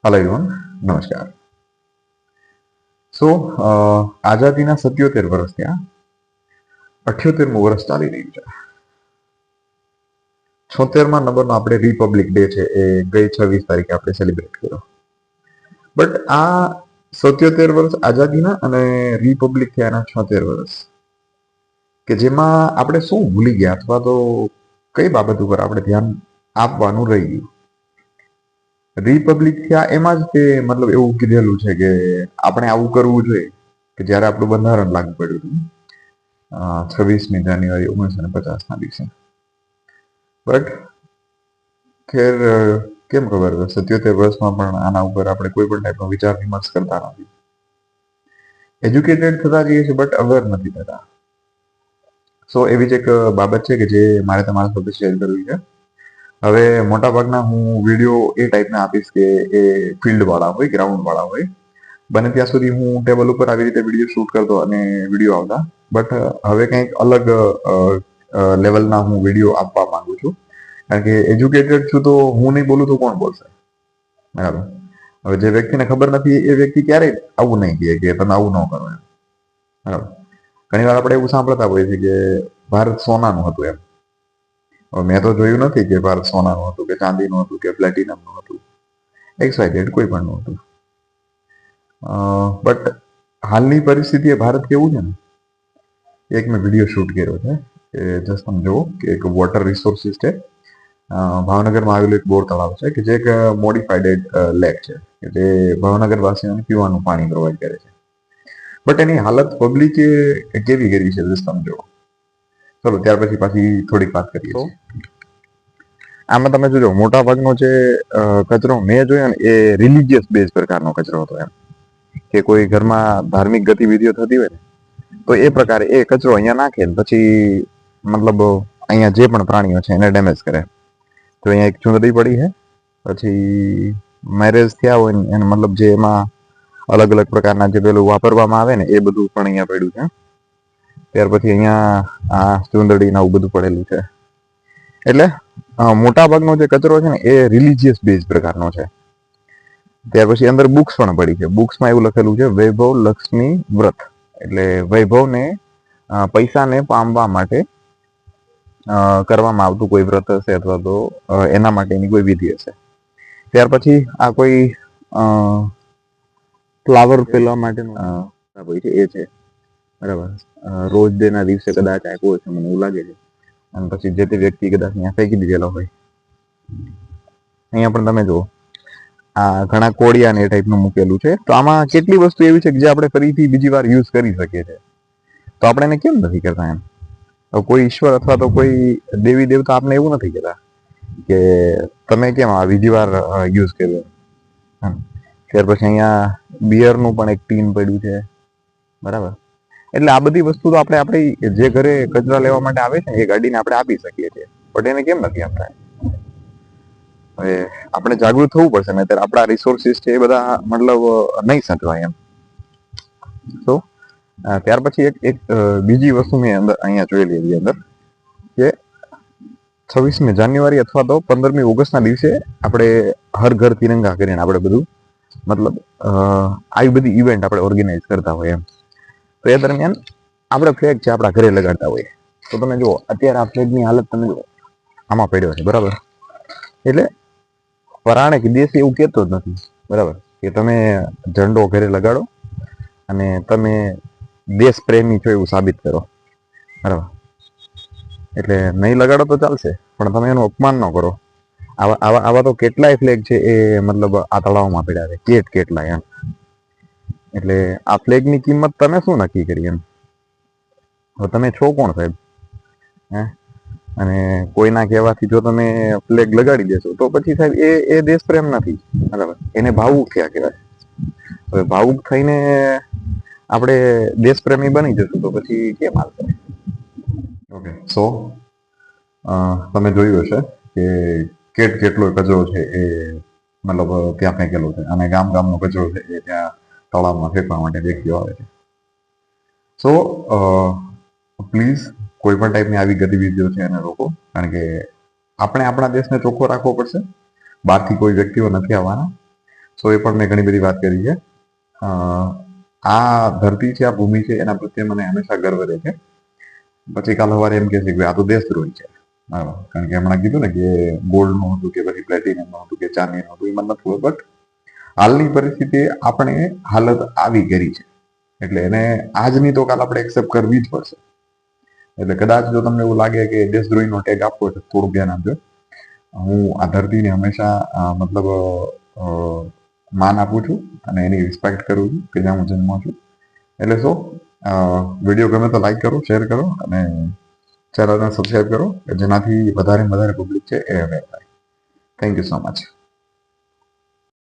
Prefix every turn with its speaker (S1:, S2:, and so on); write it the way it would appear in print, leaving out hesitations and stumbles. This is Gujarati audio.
S1: हेलो एवरीवन, नमस्कार। સો આઝાદીના 77 વર્ષ ત્યાં 78મું વર્ષ ચાલી રહ્યું છે। 76મા નંબરનો આપણે રિપબ્લિક ડે છે એ ગઈ 26 તારીખે આપણે સેલિબ્રેટ કર્યો। બટ આ 77 વર્ષ આઝાદીના અને રિપબ્લિક થયાના 76 વર્ષ કે જેમાં આપણે શું ભૂલી ગયા અથવા તો કઈ બાબત ઉપર આપણે ધ્યાન આપવાનું રહી ગયું। રિપબ્લિક થયા એમાં જ તે મતલબ એવું કીધેલું છે કે આપણે આવું કરવું જોઈએ કે જ્યારે આપણું બંધારણ લાગુ પડ્યું હતું 26મી જાન્યુઆરી 1950ના દિવસે। બટ ખેર કેમ ખબર 77 વર્ષમાં પણ આના ઉપર આપણે કોઈ પણ ટાઈપનો વિચાર વિમર્શ કરતા નથી। એજ્યુકેટેડ થતા જઈએ છીએ બટ અવેર નથી થતા। સો એવી જ એક બાબત છે કે જે મારે તમારા સાથે શેર કરવી છે। હવે મોટાભાગના હું વિડીયો એ ટાઈપના આપીશ કે એ ફિલ્ડવાળા હોય, ગ્રાઉન્ડવાળા હોય। બને ત્યાં સુધી હું ટેબલ ઉપર આવી રીતે વિડીયો શૂટ કરતો અને વિડીયો આવતા, બટ હવે કંઈક અલગ લેવલના હું વિડીયો આપવા માંગુ છું। કારણ કે એજ્યુકેટેડ છું તો હું નહીં બોલું તો કોણ બોલશે, બરાબર? હવે જે વ્યક્તિને ખબર નથી એ વ્યક્તિ ક્યારેય આવું નહીં કહે કે તમે આવું ન કરો એમ, બરાબર? ઘણી વાર આપણે એવું સાંભળતા હોઈએ છીએ કે ભારત સોનાનું હતું એમ। મેં તો જોયું નથી કે ભારત સોનાનું હતું કે ચાંદીનું હતું કે પ્લેટિનમનું હતું, XYZ કોઈ પણનું હતું। બટ હાલની પરિસ્થિતિએ ભારત કેવું છે ને, એક મેં વિડીયો શૂટ કર્યો છે કે જસ્ટ તમે જુઓ કે એક વોટર રિસોર્સિસ છે। ભાવનગરમાં આવેલું એક બોર તળાવ છે કે જે એક મોડિફાઈડ લેક છે કે જે ભાવનગર વાસીઓને પીવાનું પાણી પ્રોવાઈડ કરે છે। બટ એની હાલત પબ્લિકે કેવી કરી છે જસ્ટ તમે જુઓ। ચલો ત્યાર પછી પાછી થોડીક વાત કરીએ છીએ। આમાં તમે જોજો મોટા ભાગનો જે કચરો મેં જોયો ને એ રિલિજિયસ બેઝ પ્રકારનો કચરો હતો એમ, કે કોઈ ઘરમાં ધાર્મિક ગતિવિધિઓ થતી હોય ને તો એ પ્રકારે એ કચરો અહીંયા નાખે ને પછી મતલબ અહીંયા જે પણ પ્રાણીઓ છે એને ડેમેજ કરે। તો અહીંયા એક ચુંદડી પડી છે, પછી મેરેજ થયા હોય ને એને મતલબ જે એમાં અલગ અલગ પ્રકારના જે પેલું વાપરવામાં આવે ને એ બધું પણ અહીંયા પડ્યું છે। ત્યાર પછી અહીંયા આ ચુંદડી ને આવું બધું પડેલું છે। એટલે મોટા ભાગનો જે કચરો છે ને એ રિલિજિયસ બેઝ પ્રકારનો છે। ત્યાર પછી અંદર બુક્સ પણ પડી છે। બુક્સમાં એવું લખેલું છે વૈભવ લક્ષ્મી વ્રત, એટલે વૈભવને પૈસાને પામવા માટે કરવામાં આવતું કોઈ વ્રત હશે અથવા તો એના માટેની કોઈ વિધિ હશે। ત્યાર પછી આ કોઈ ફ્લાવર પેલવા માટેનું હોય છે એ છે, બરાબર? રોજ ડે ના દિવસે કદાચ આપ્યો હશે મને એવું લાગે છે, અને પછી જે તે વ્યક્તિ કદાચ અહીંયા ફેંકી દીધેલો હોય। અહીંયા પણ તમે જુઓ આ ઘણા કોડિયા ને એ ટાઈપનું મૂકેલું છે। તો આમાં કેટલી વસ્તુ એવી છે કે જે આપણે ફરીથી બીજી વાર યુઝ કરી શકીએ છીએ, તો આપણે એને કેમ નથી કરતા એમ? કોઈ ઈશ્વર અથવા તો કોઈ દેવી દેવતા આપણે એવું નથી કહેતા કે તમે કેમ આ બીજી વાર યુઝ કર્યો। ત્યાર પછી અહીંયા બિયરનું પણ એક ટીન પડ્યું છે, બરાબર? એટલે આ બધી વસ્તુ તો આપણે આપણી જે ઘરે કચરા લેવા માટે આવે છે એ ગાડીને આપણે આપી શકીએ છીએ, બટ એને કેમ નથી આપતા? હવે આપણે જાગૃત થવું પડશે ને, ત્યારે આપણા રિસોર્સિસ છે એ બધા મતલબ નહીં સચવાય એમ। તો ત્યાર પછી એક બીજી વસ્તુ મેં અંદર અહીંયા જોઈ લીધી અંદર કે 26મી જાન્યુઆરી અથવા તો 15મી ઓગસ્ટના દિવસે આપણે હર ઘર તિરંગા કરીને આપણે બધું મતલબ આવી બધી ઇવેન્ટ આપણે ઓર્ગેનાઇઝ કરતા હોય એમ। તો એ દરમિયાન આપણે ફ્લેગ છે આપણા ઘરે લગાડતા હોઈએ। તો તમે જુઓ અત્યારે આ ફ્લેગની હાલત તમે જુઓ, આમાં પડ્યો છે, બરાબર? એટલે પરાણે કે દેશ એવું કહેતો જ નથી, બરાબર? કે તમે ઝંડો ઘરે લગાડો અને તમે દેશ પ્રેમી છો એવું સાબિત કરો, બરાબર? એટલે નહીં લગાડો તો ચાલશે, પણ તમે એનું અપમાન ન કરો। આવા તો કેટલાય ફ્લેગ છે એ મતલબ આ તળાવમાં પડ્યા છે, કેટલાય એમ। એટલે આ ફ્લેગની કિંમત તમે શું નક્કી કરી એમ? હવે તમે છો કોણ સાહેબ? હે? અને કોઈના કહેવાથી જો તમે ફ્લેગ લગાડી દેશો તો પછી સાહેબ એ દેશ પ્રેમ નથી, બરાબર? એને ભાવુક થયા કહેવાય। હવે ભાવુક થઈને આપણે દેશપ્રેમી બની જશું તો પછી કેમ હાલશે? ઓકે, સો તમે જોયું હશે કે કેટલો કચરો છે એ મતલબ ત્યાં ફેંકેલો છે, અને ગામનો કચરો છે એ ત્યાં તળાવમાં ફેંકવા માટે વ્યક્તિઓ આવે છે। સો પ્લીઝ કોઈ પણ ટાઈપની આવી ગતિવિધિઓ છે એને રોકો, કારણ કે આપણે આપણા દેશને ચોખ્ખો રાખવો પડશે। બહારથી કોઈ વ્યક્તિઓ નથી આવવાના, સો એ પણ મેં ઘણી બધી વાત કરી છે. આ ધરતી છે, આ ભૂમિ છે, એના પ્રત્યે મને હંમેશા ગર્વ રહે છે. પછી કાલ સવારે એમ કે છે કે આ તો દેશદ્રોહી છે, બરાબર, કારણ કે હમણાં કીધું ને કે ગોલ્ડનું હતું કે પછી પ્લેટિનમનું હતું કે ચાંદીનું હતું, એ મને નથી ખબર, બટ હાલની પરિસ્થિતિ આપણે હાલત આવી કરી છે, એટલે એને આજની તો કાલ આપણે એક્સેપ્ટ કરવી જ પડશે. એટલે કદાચ જો તમને એવું લાગે કે દેશદ્રોહીનો ટેગ આપવો છે, થોડું ધ્યાન આપજો. હું આ ધરતીને હંમેશા મતલબ માન આપું છું અને એની રિસ્પેક્ટ કરું છું કે જ્યાં હું જન્મો છું. એટલે વિડીયો ગમે તો લાઈક કરો, શેર કરો અને ચેનલને સબસ્ક્રાઈબ કરો, જેનાથી વધારે પબ્લિક છે એ અવેર થાય. Thank you so much.